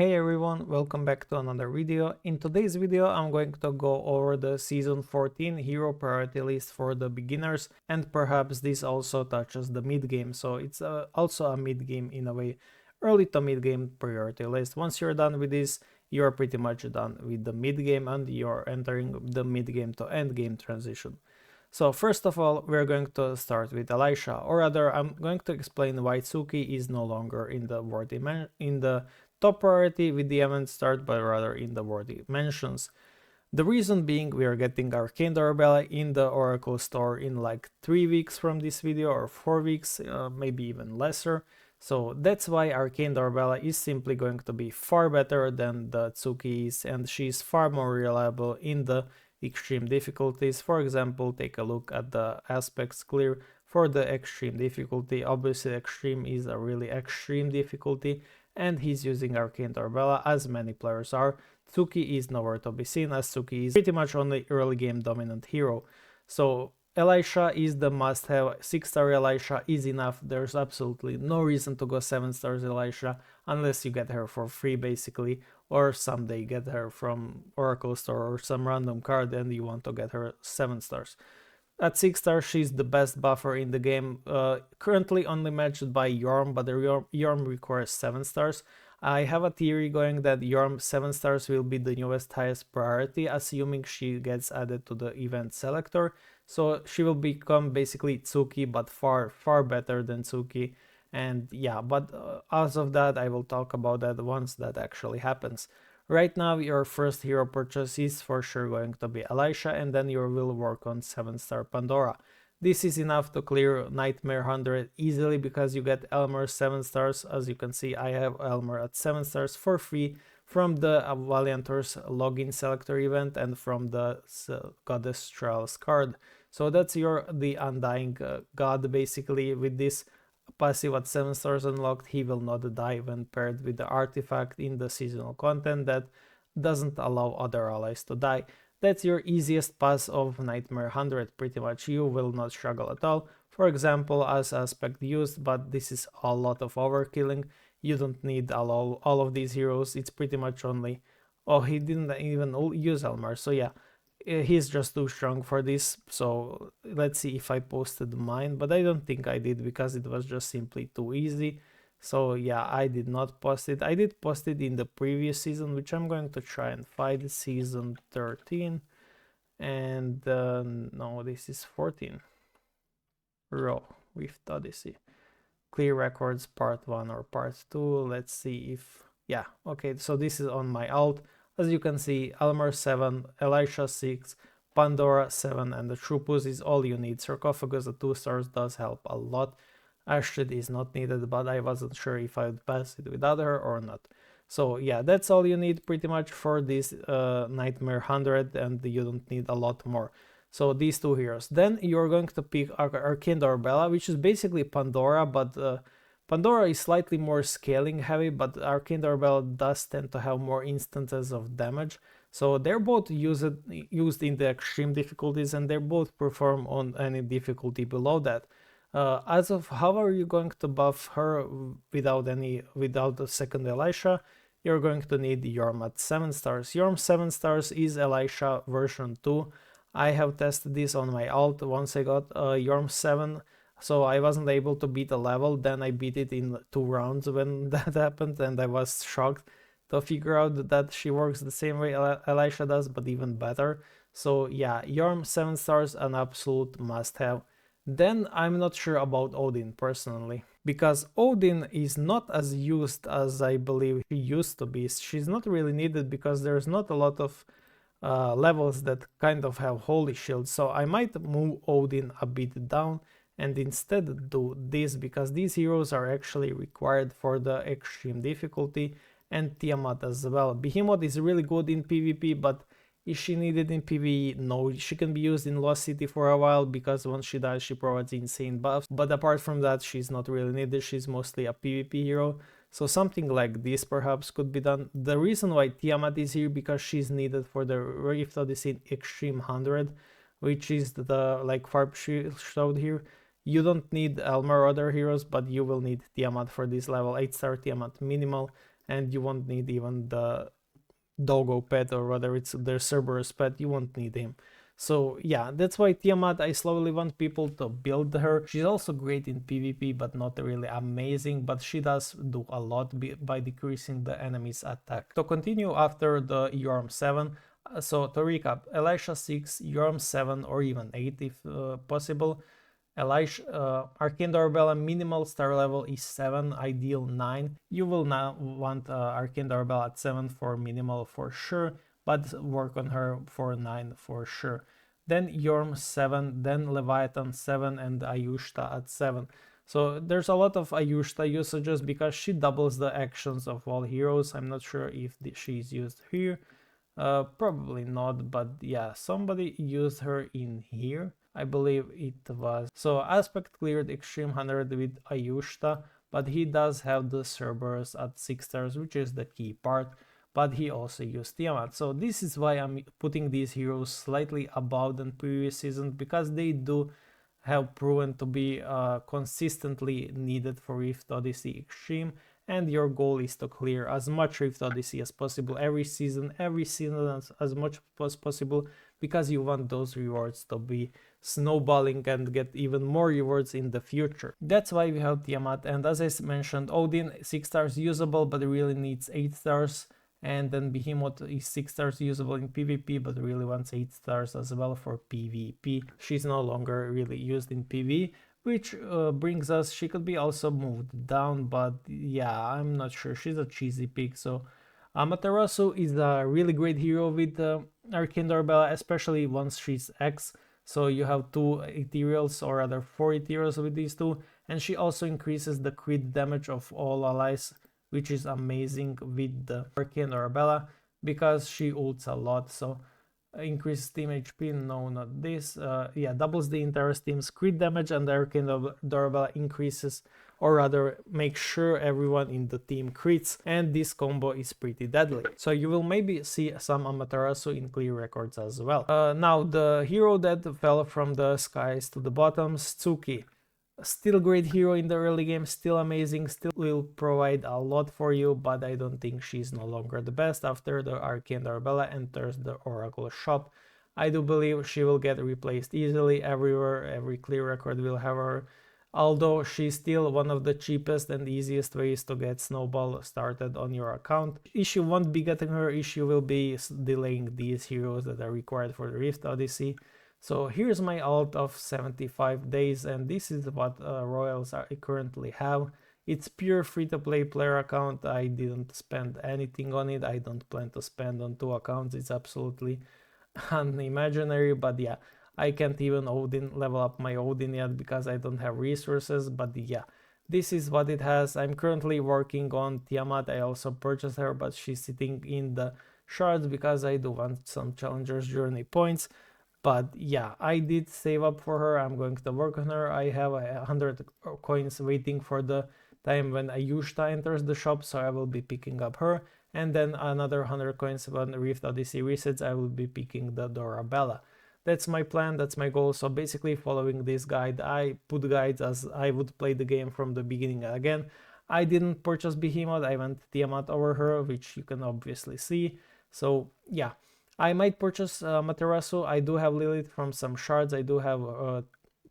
Hey everyone, welcome back to another video. In today's video I'm going to go over the season 14 hero priority list for the beginners, and perhaps this also touches the mid game, so it's also a mid game in a way, early to mid game priority list. Once you're done with this, you're pretty much done with the mid game and you're entering the mid game to end game transition. So first of all, we're going to start with Elisha, or rather I'm going to explain why Tsuki is no longer in the top priority with the event start, but rather in the worthy mentions. The reason being, we are getting Arcane Doorbell in the Oracle store in like 3 weeks from this video, or 4 weeks, maybe even lesser. So that's why Arcane Doorbell is simply going to be far better than the Tsuki is, and she's far more reliable in the extreme difficulties. For example, take a look at the aspects clear for the extreme difficulty. Obviously extreme is a really extreme difficulty, and he's using Arcane Doorbell as many players are. Tsuki is nowhere to be seen, as Tsuki is pretty much only early game dominant hero. So Elisha is the must have. 6-star Elisha is enough. There's absolutely no reason to go 7 stars Elisha unless you get her for free basically, or someday get her from Oracle store or some random card and you want to get her 7 stars. At 6 stars, she's the best buffer in the game, currently only matched by Yorm, but the Yorm requires 7 stars. I have a theory going that Yorm 7 stars will be the newest highest priority, assuming she gets added to the event selector. So she will become basically Tsuki, but far better than Tsuki. And yeah, but as of that, I will talk about that once that actually happens. Right now, your first hero purchase is for sure going to be Elisha, and then you will work on 7-star Pandora. This is enough to clear Nightmare 100 easily because you get Elmer 7 stars. As you can see, I have Elmer at 7 stars for free from the Valiantors login selector event and from the Goddess Trials card. So that's the Undying God basically. With this passive at 7 stars unlocked, he will not die when paired with the artifact in the seasonal content that doesn't allow other allies to die. That's your easiest pass of Nightmare 100, pretty much. You will not struggle at all. For example, as aspect used, but this is a lot of overkilling. You don't need all of these heroes. It's pretty much only... Oh, he didn't even use Elmer, so yeah. He's just too strong for this. So let's see if I posted mine, but I don't think I did because it was just simply too easy. So yeah, I did not post it. I did post it in the previous season, which I'm going to try and find, season 13. And no, this is 14. Raw with Odyssey. Clear records part 1 or part 2. Let's see if... Yeah, okay, so this is on my alt. As you can see, Elmer 7, Elisha 6, Pandora 7, and the Trupus is all you need. Sarcophagus at 2 stars does help a lot. Astrid is not needed, but I wasn't sure if I would pass it without her or not. So yeah, that's all you need pretty much for this Nightmare 100, and you don't need a lot more. So these two heroes. Then you're going to pick Arcane Doorbell, which is basically Pandora, but Pandora is slightly more scaling heavy, but Arcane Doorbell does tend to have more instances of damage. So they're both used in the extreme difficulties, and they both perform on any difficulty below that. As of how are you going to buff her without the second Elisha? You're going to need Yorm at 7 stars. Yorm 7 stars is Elisha version 2. I have tested this on my alt once I got Yorm 7, so I wasn't able to beat a level. Then I beat it in 2 rounds when that happened, and I was shocked to figure out that she works the same way Elisha does, but even better. So yeah, Yorm 7 stars, an absolute must-have. Then I'm not sure about Odin personally, because Odin is not as used as I believe he used to be. She's not really needed because there's not a lot of levels that kind of have holy shield, so I might move Odin a bit down and instead do this, because these heroes are actually required for the extreme difficulty, and Tiamat as well. Behemoth is really good in PvP, but is she needed in PvE? No, she can be used in Lost City for a while because once she dies she provides insane buffs, but apart from that she's not really needed. She's mostly a PvP hero. So something like this perhaps could be done. The reason why Tiamat is here because she's needed for the Rift Odyssey Extreme 100, which is the like Farb showed here. You don't need Elmer or other heroes, but you will need Tiamat for this level. 8-star Tiamat minimal, and you won't need even the doggo pet, or whether it's their Cerberus pet, you won't need him. So yeah, that's why Tiamat, I slowly want people to build her. She's also great in PvP, but not really amazing, but she does do a lot by decreasing the enemy's attack. To continue after the Yorm 7, so to recap, Elisha 6, Yorm 7, or even 8 if possible. Elisha, Arcane Doorbell minimal star level is 7, ideal 9. You will now want Arcane Doorbell at 7 for minimal for sure, but work on her for 9 for sure. Then Yorm 7, then Leviathan 7, and Ayushta at 7. So there's a lot of Ayushta usages because she doubles the actions of all heroes. I'm not sure if she's used here. Probably not, but yeah, somebody used her in here. I believe it was. So Aspect cleared Extreme 100 with Ayushta, but he does have the Cerberus at 6 stars, which is the key part, but he also used Tiamat. So this is why I'm putting these heroes slightly above than previous seasons, because they do have proven to be consistently needed for Rift Odyssey Extreme, and your goal is to clear as much Rift Odyssey as possible every season as much as possible, because you want those rewards to be snowballing and get even more rewards in the future. That's why we have Tiamat, and as I mentioned, Odin 6 stars usable but really needs 8 stars, and then Behemoth is 6 stars usable in PvP but really wants 8 stars as well for PvP. She's no longer really used in PvE, which brings us, she could be also moved down, but yeah, I'm not sure. She's a cheesy pick. So Amaterasu is a really great hero with Arcane Doorbell, especially once she's X. So you have 2 ethereals, or rather 4 ethereals with these two, and she also increases the crit damage of all allies, which is amazing with the Arcane Doorbell because she ults a lot. So increases team HP, no, not this. Yeah, doubles the entire team's crit damage, and the Arcane Doorbell increases, or rather make sure everyone in the team crits, and this combo is pretty deadly. So you will maybe see some Amaterasu in clear records as well. Now the hero that fell from the skies to the bottoms, Tsuki. Still great hero in the early game, still amazing, still will provide a lot for you, but I don't think she's no longer the best after the Arcane Doorbell enters the Oracle shop. I do believe she will get replaced easily everywhere, every clear record will have her, although she's still one of the cheapest and easiest ways to get Snowball started on your account. Issue won't be getting her, issue will be delaying these heroes that are required for the Rift Odyssey. So here's my alt of 75 days, and this is what Royals I currently have. It's pure free-to-play player account. I didn't spend anything on it. I don't plan to spend on 2 accounts. It's absolutely unimaginary, but yeah, I can't even level up my Odin yet because I don't have resources, but yeah, this is what it has. I'm currently working on Tiamat. I also purchased her, but she's sitting in the shards because I do want some Challenger's Journey points. But yeah, I did save up for her. I'm going to work on her. I have 100 coins waiting for the time when Ayushta enters the shop, so I will be picking up her. And then another 100 coins when Rift Odyssey resets, I will be picking the Dorabella. That's my plan, that's my goal. So basically following this guide, I put guides as I would play the game from the beginning again. I didn't purchase Behemoth, I went Tiamat over her, which you can obviously see. So yeah. I might purchase Materasu. I do have Lilith from some shards. I do have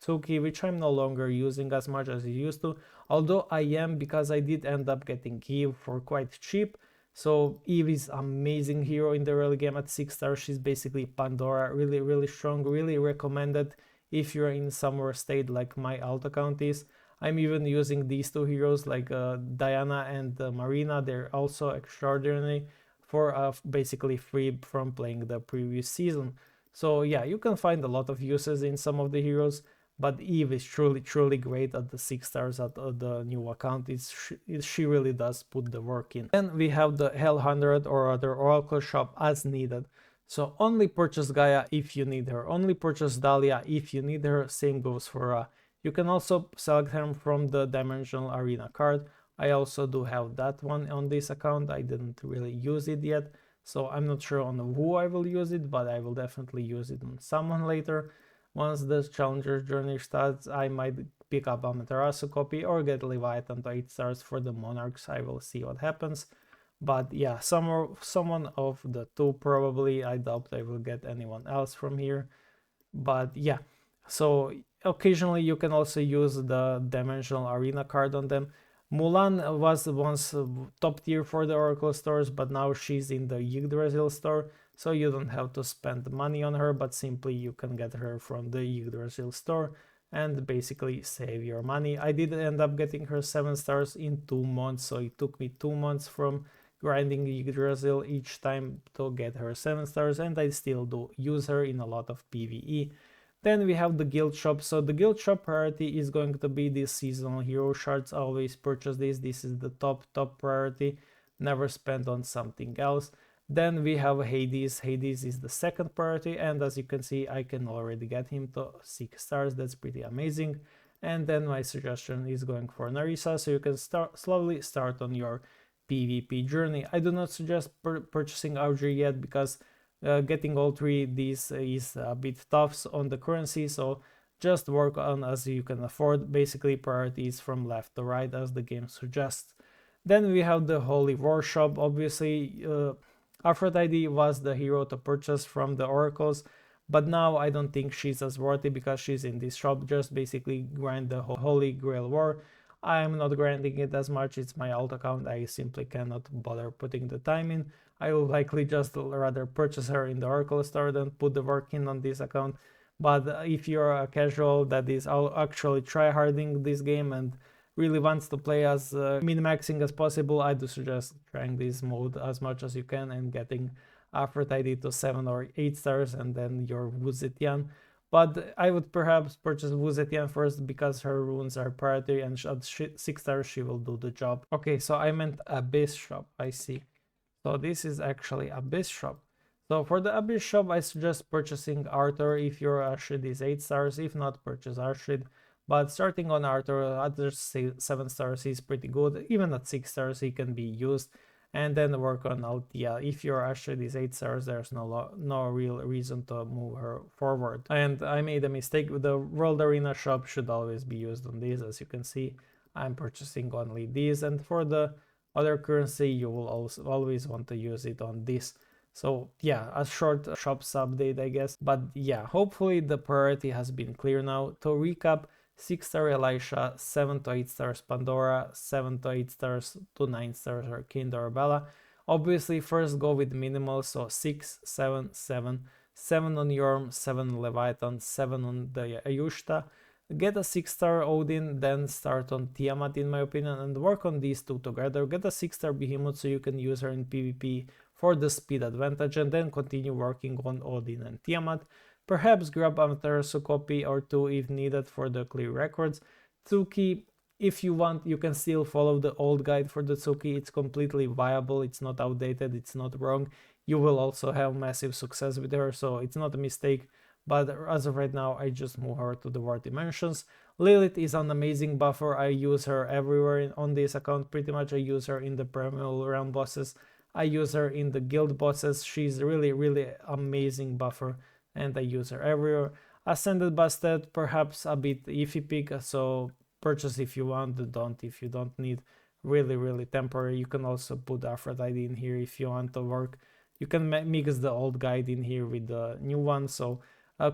Tsuki, which I'm no longer using as much as I used to. Although I am, because I did end up getting Eve for quite cheap. So Eve is amazing hero in the early game at 6 stars. She's basically Pandora. Really, really strong. Really recommended if you're in summer state like my alt account is. I'm even using these 2 heroes like Diana and Marina. They're also extraordinary for basically free from playing the previous season. So yeah, you can find a lot of uses in some of the heroes, but Eve is truly great at the 6 stars at the new account. She really does put the work in. Then we have the Hell 100 or other Oracle shop as needed. So only purchase Gaia if you need her, only purchase Dahlia if you need her, same goes for you can also select her from the Dimensional Arena card. I also do have that one on this account. I didn't really use it yet, so I'm not sure on who I will use it, but I will definitely use it on someone later. Once the Challenger Journey starts, I might pick up a Amaterasu copy or get Leviathan to 8 stars for the Monarchs. I will see what happens. But yeah, someone of the two probably. I doubt I will get anyone else from here. But yeah, so occasionally you can also use the dimensional arena card on them. Mulan was once top tier for the Oracle stores, but now she's in the Yggdrasil store, so you don't have to spend money on her, but simply you can get her from the Yggdrasil store and basically save your money. I did end up getting her 7 stars in 2 months, so it took me 2 months from grinding Yggdrasil each time to get her 7 stars, and I still do use her in a lot of PvE. Then we have the guild shop. So the guild shop priority is going to be these seasonal hero shards. Always purchase this is the top priority, never spend on something else. Then we have Hades. Hades is the second priority, and as you can see, I can already get him to 6 stars. That's pretty amazing. And then my suggestion is going for Narissa, so you can slowly start on your PvP journey. I do not suggest purchasing Audrey yet, because getting all three these is a bit tough on the currency, so just work on as you can afford, basically priorities from left to right as the game suggests. Then we have the Holy War shop. Obviously Aphrodite was the hero to purchase from the oracles, but now I don't think she's as worthy because she's in this shop. Just basically grind the Holy Grail War. I am not grinding it as much, it's my alt account, I simply cannot bother putting the time in. I will likely just rather purchase her in the Oracle store than put the work in on this account. But if you're a casual that is actually tryharding this game and really wants to play as min-maxing as possible, I do suggest trying this mode as much as you can and getting Aphrodite to 7 or 8 stars and then your Wu Zetian. But I would perhaps purchase Wu Zetian first because her runes are priority and at 6 stars she will do the job. Okay, so I meant Abyss shop, I see. So this is actually Abyss shop. So for the Abyss shop, I suggest purchasing Arthur if your Ashrid is 8 stars. If not, purchase Ashrid. But starting on Arthur at 7 stars is pretty good. Even at 6 stars he can be used. And then work on Althea. If your Ashrid is 8 stars, there's no real reason to move her forward. And I made a mistake. The World Arena shop should always be used on these. As you can see, I'm purchasing only these. And for the other currency, you will also always want to use it on this. So yeah, a short shops update, I guess. But yeah, hopefully the priority has been clear now. To recap, 6-star Elisha, 7 to 8 stars Pandora, 7 to 8 stars to 9 stars Arcane Dorabella. Obviously first go with minimal, so 6, 7, 7, 7 on Yorm, 7 on Leviathan, 7 on the Ayushta. Get a 6-star Odin, then start on Tiamat in my opinion, and work on these two together. Get a 6-star Behemoth so you can use her in PvP for the speed advantage, and then continue working on Odin and Tiamat. Perhaps grab Amaterasu copy or 2 if needed for the clear records. Tsuki, if you want, you can still follow the old guide for the Tsuki. It's completely viable, it's not outdated, it's not wrong. You will also have massive success with her, so it's not a mistake. But as of right now, I just move her to the War Dimensions. Lilith is an amazing buffer. I use her everywhere on this account pretty much. I use her in the Primal Realm bosses. I use her in the guild bosses. She's really amazing buffer and I use her everywhere. Ascended Bastet, perhaps a bit iffy pick, so purchase if you want, don't if you don't need. Really temporary. You can also put Aphrodite in here if you want to work. You can mix the old guide in here with the new one, so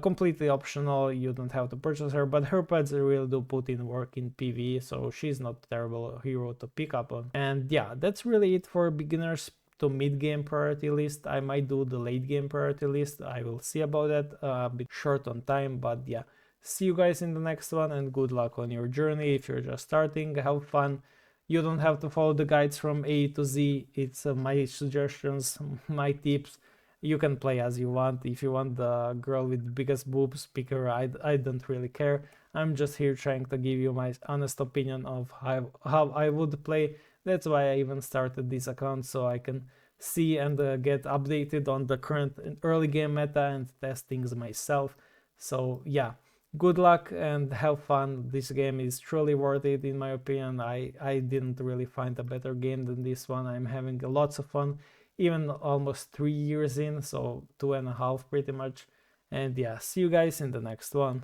completely optional, you don't have to purchase her, but her pets really do put in work in PvE, so she's not a terrible hero to pick up on. And yeah, that's really it for beginners to mid-game priority list. I might do the late game priority list, I will see about that, a bit short on time, but yeah. See you guys in the next one and good luck on your journey. If you're just starting, have fun. You don't have to follow the guides from A to Z, it's my suggestions, my tips. You can play as you want. If you want the girl with the biggest boobs, pick her. I don't really care. I'm just here trying to give you my honest opinion of how I would play. That's why I even started this account, so I can see and get updated on the current early game meta and test things myself. So yeah, good luck and have fun. This game is truly worth it in my opinion. I didn't really find a better game than this one. I'm having lots of fun, even almost 3 years in, so 2.5 pretty much. And yeah, see you guys in the next one.